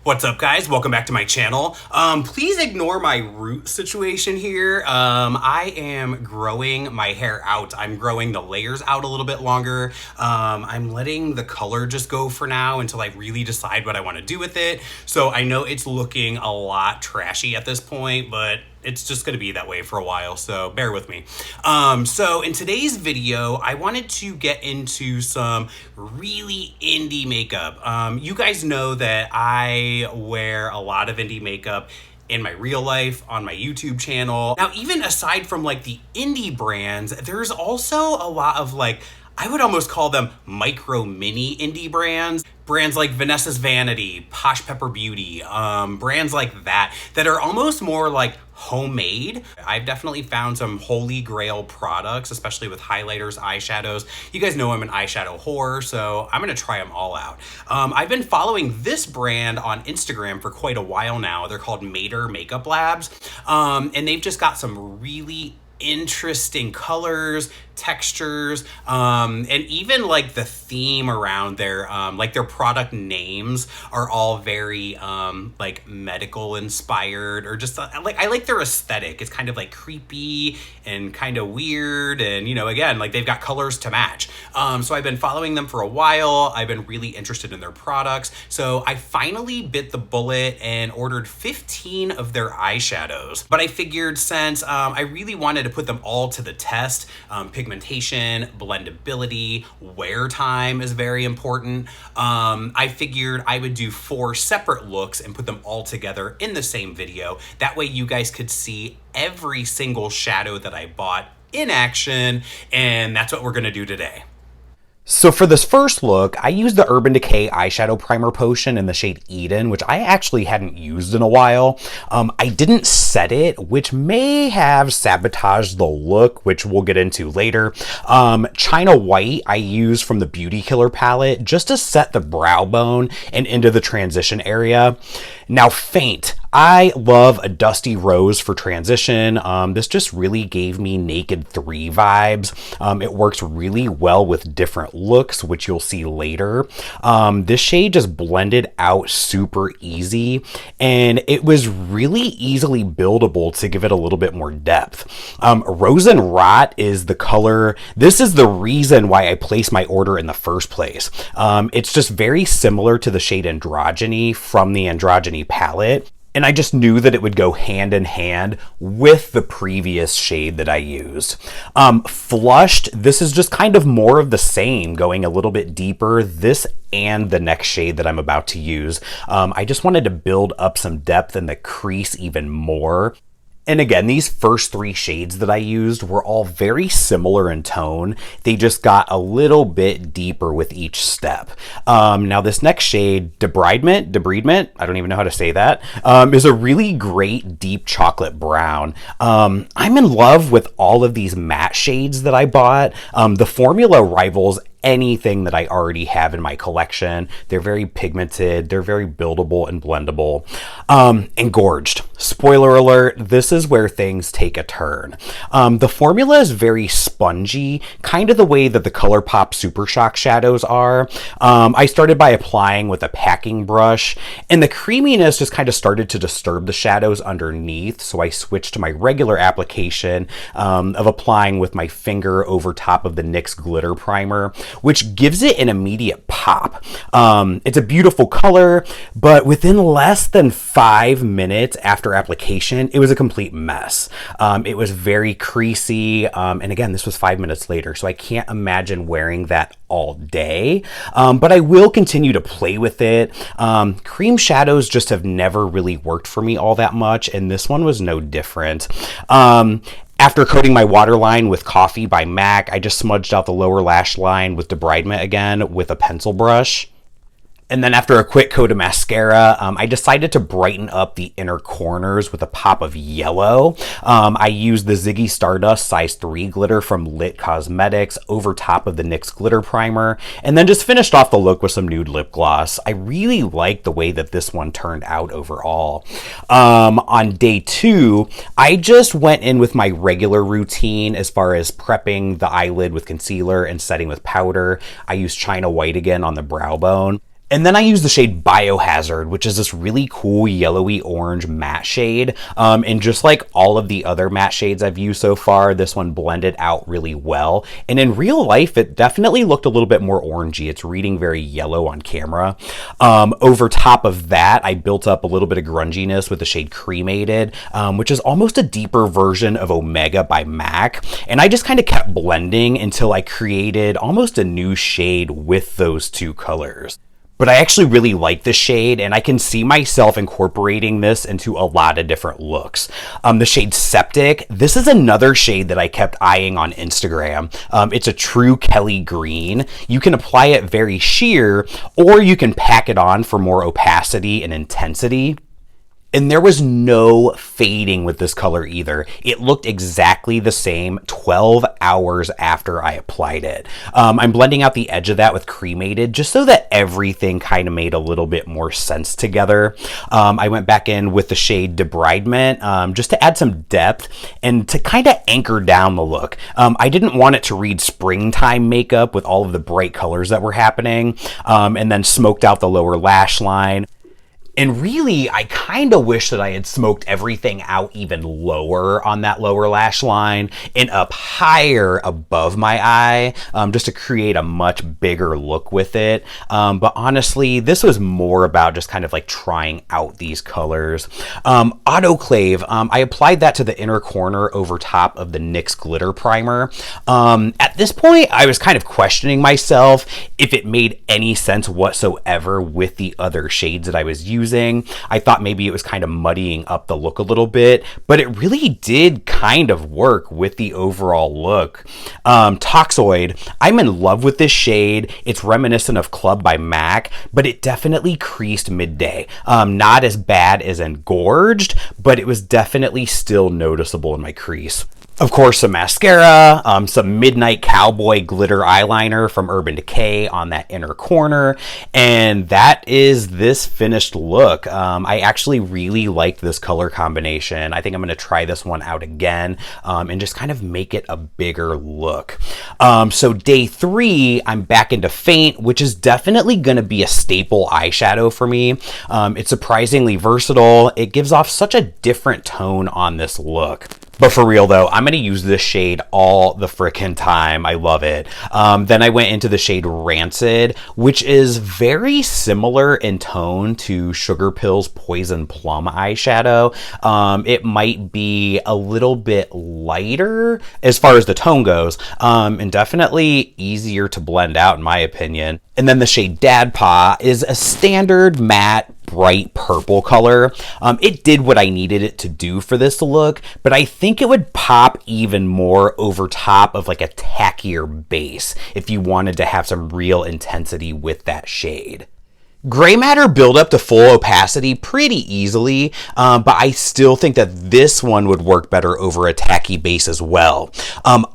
What's up, guys? Welcome back to my channel. Please ignore my root situation here. I am growing my hair out. I'm growing the layers out a little bit longer. I'm letting the color just go for now until I really decide what I want to do with it. So I know it's looking a lot trashy at this point, but it's just gonna be that way for a while, so bear with me. So in today's video, I wanted to get into some really indie makeup. You guys know that I wear a lot of indie makeup in my real life, on my YouTube channel. Now, even aside from like the indie brands, there's also a lot of like, I would almost call them micro mini indie brands. Brands like Vanessa's Vanity, Posh Pepper Beauty, brands like that are almost more like homemade. I've definitely found some holy grail products, especially with highlighters, eyeshadows. You guys know I'm an eyeshadow whore, so I'm gonna try them all out. I've been following this brand on Instagram for quite a while now. They're called Maeder Makeup Labs, and they've just got some really interesting colors, textures, and even like the theme around their like their product names are all very like medical inspired, or just like I like their aesthetic. It's kind of like creepy and kind of weird, and you know, again, like they've got colors to match. So I've been following them for a while. I've been really interested in their products, so I finally bit the bullet and ordered 15 of their eyeshadows. But I figured since I really wanted to put them all to the test, pigmentation, blendability, wear time is very important. I figured I would do 4 separate looks and put them all together in the same video. That way you guys could see every single shadow that I bought in action, and that's what we're gonna do today. So for this first look, I used the Urban Decay eyeshadow primer potion in the shade Eden, which I actually hadn't used in a while. I didn't set it, which may have sabotaged the look, which we'll get into later. China White I used from the Beauty Killer palette just to set the brow bone and into the transition area. Now Faint, I love a dusty rose for transition. This just really gave me Naked 3 vibes. It works really well with different looks, which you'll see later. This shade just blended out super easy, and it was really easily buildable to give it a little bit more depth. Rose and Rot is the color. This is the reason why I placed my order in the first place. It's just very similar to the shade Androgyny from the Androgyny palette, and I just knew that it would go hand in hand with the previous shade that I used. Flushed, this is just kind of more of the same, going a little bit deeper, this and the next shade that I'm about to use. I just wanted to build up some depth in the crease even more. And again, these first 3 shades that I used were all very similar in tone. They just got a little bit deeper with each step. Now this next shade, Debridement, I don't even know how to say that, is a really great deep chocolate brown. I'm in love with all of these matte shades that I bought. The formula rivals anything that I already have in my collection. They're very pigmented, they're very buildable and blendable. Engorged. Spoiler alert, this is where things take a turn. The formula is very spongy, kind of the way that the ColourPop Super Shock shadows are. I started by applying with a packing brush, and the creaminess just kind of started to disturb the shadows underneath, so I switched to my regular application of applying with my finger over top of the NYX glitter primer, which gives it an immediate pop. It's a beautiful color, but within less than 5 minutes after application, it was a complete mess. It was very creasy, and again, this was 5 minutes later, so I can't imagine wearing that all day, but I will continue to play with it. Cream shadows just have never really worked for me all that much, and this one was no different. After coating my waterline with Coffee by MAC, I just smudged out the lower lash line with Debridement again with a pencil brush. And then after a quick coat of mascara, I decided to brighten up the inner corners with a pop of yellow. I used the ZIGGY Stardust size 3 glitter from Lit Cosmetics over top of the NYX glitter primer, and then just finished off the look with some nude lip gloss. I really like the way that this one turned out overall. On day 2, I just went in with my regular routine as far as prepping the eyelid with concealer and setting with powder. I used China White again on the brow bone. And then I use the shade Biohazard, which is this really cool yellowy orange matte shade. And just like all of the other matte shades I've used so far, this one blended out really well. And in real life, it definitely looked a little bit more orangey. It's reading very yellow on camera. Over top of that, I built up a little bit of grunginess with the shade Cremated, which is almost a deeper version of Omega by MAC. And I just kind of kept blending until I created almost a new shade with those two colors. But I actually really like this shade, and I can see myself incorporating this into a lot of different looks. The shade Septic, this is another shade that I kept eyeing on Instagram. It's a true Kelly green. You can apply it very sheer, or you can pack it on for more opacity and intensity. And there was no fading with this color either. It looked exactly the same 12 hours after I applied it. I'm blending out the edge of that with Cremated just so that everything kind of made a little bit more sense together. I went back in with the shade Debridement just to add some depth and to kind of anchor down the look. I didn't want it to read springtime makeup with all of the bright colors that were happening, and then smoked out the lower lash line. And really, I kind of wish that I had smoked everything out even lower on that lower lash line and up higher above my eye, just to create a much bigger look with it. But honestly, this was more about just kind of like trying out these colors. Autoclave, I applied that to the inner corner over top of the NYX Glitter Primer. At this point, I was kind of questioning myself if it made any sense whatsoever with the other shades that I was using. I thought maybe it was kind of muddying up the look a little bit, but it really did kind of work with the overall look. Toxoid, I'm in love with this shade. It's reminiscent of Club by MAC, but it definitely creased midday. Not as bad as Engorged, but it was definitely still noticeable in my crease. Of course, some mascara, some Midnight Cowboy glitter eyeliner from Urban Decay on that inner corner, and that is this finished look. I actually really liked this color combination. I think I'm going to try this one out again and just kind of make it a bigger look. So day 3, I'm back into Faint, which is definitely going to be a staple eyeshadow for me. It's surprisingly versatile. It gives off such a different tone on this look. But for real though, I'm going to use this shade all the frickin' time. I love it. Then I went into the shade Rancid, which is very similar in tone to Sugar Pill's Poison Plum eyeshadow. It might be a little bit lighter as far as the tone goes, and definitely easier to blend out in my opinion. And then the shade Dad Paw is a standard matte bright purple color. It did what I needed it to do for this look, but I think it would pop even more over top of like a tackier base if you wanted to have some real intensity with that shade. Gray matter build up to full opacity pretty easily, but I still think that this one would work better over a tacky base as well.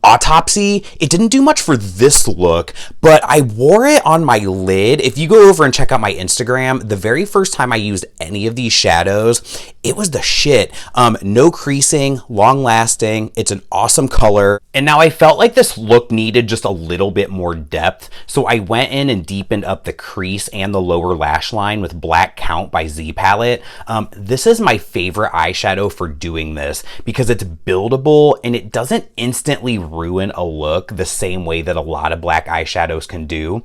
Autopsy, it didn't do much for this look, but I wore it on my lid. If you go over and check out my Instagram, the very first time I used any of these shadows, it was the shit. No creasing, long lasting, it's an awesome color. And now I felt like this look needed just a little bit more depth, so I went in and deepened up the crease and the lower lash line with Black Count by Z Palette. This is my favorite eyeshadow for doing this because it's buildable and it doesn't instantly ruin a look the same way that a lot of black eyeshadows can do.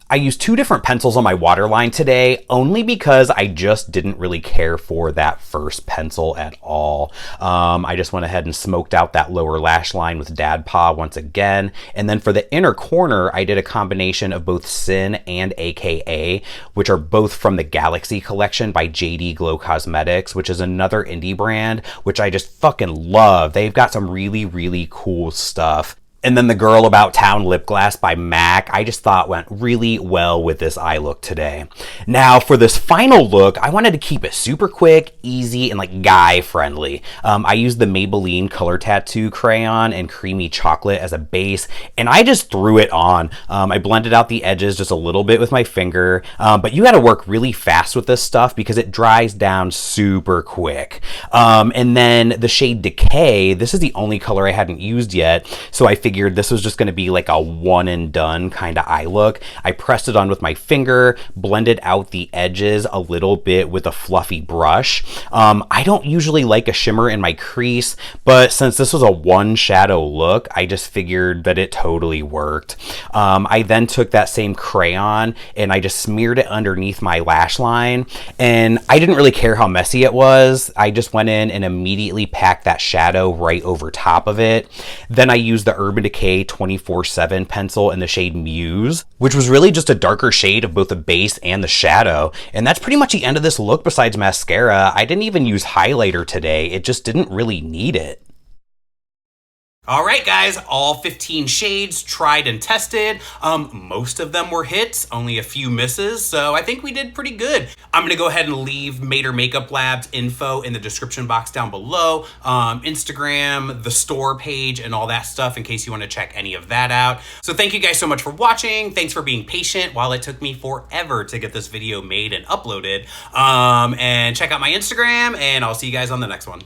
I used 2 different pencils on my waterline today only because I just didn't really care for that first pencil at all. I just went ahead and smoked out that lower lash line with Dad Paw once again. And then for the inner corner, I did a combination of both Sin and AKA, which are both from the Galaxy collection by JD Glow Cosmetics, which is another indie brand, which I just fucking love. They've got some really, really cool stuff. And then the Girl About Town lip gloss by MAC, I just thought went really well with this eye look today. Now for this final look, I wanted to keep it super quick, easy, and like guy friendly. I used the Maybelline Color Tattoo crayon and Creamy Chocolate as a base, and I just threw it on. I blended out the edges just a little bit with my finger, but you gotta work really fast with this stuff because it dries down super quick. And then the shade Decay, this is the only color I hadn't used yet, so I figured figured this was just going to be like a one and done kind of eye look. I pressed it on with my finger, blended out the edges a little bit with a fluffy brush. I don't usually like a shimmer in my crease, but since this was a one shadow look, I just figured that it totally worked. I then took that same crayon and I just smeared it underneath my lash line, and I didn't really care how messy it was. I just went in and immediately packed that shadow right over top of it. Then I used the Urban Decay 24/7 pencil in the shade Muse, which was really just a darker shade of both the base and the shadow. And that's pretty much the end of this look besides mascara. I didn't even use highlighter today. It just didn't really need it. All right, guys, all 15 shades tried and tested. Most of them were hits, only a few misses, so I think we did pretty good. I'm gonna go ahead and leave Maeder Makeup Labs info in the description box down below, Instagram, the store page, and all that stuff in case you wanna check any of that out. So thank you guys so much for watching. Thanks for being patient while it took me forever to get this video made and uploaded. And check out my Instagram, and I'll see you guys on the next one.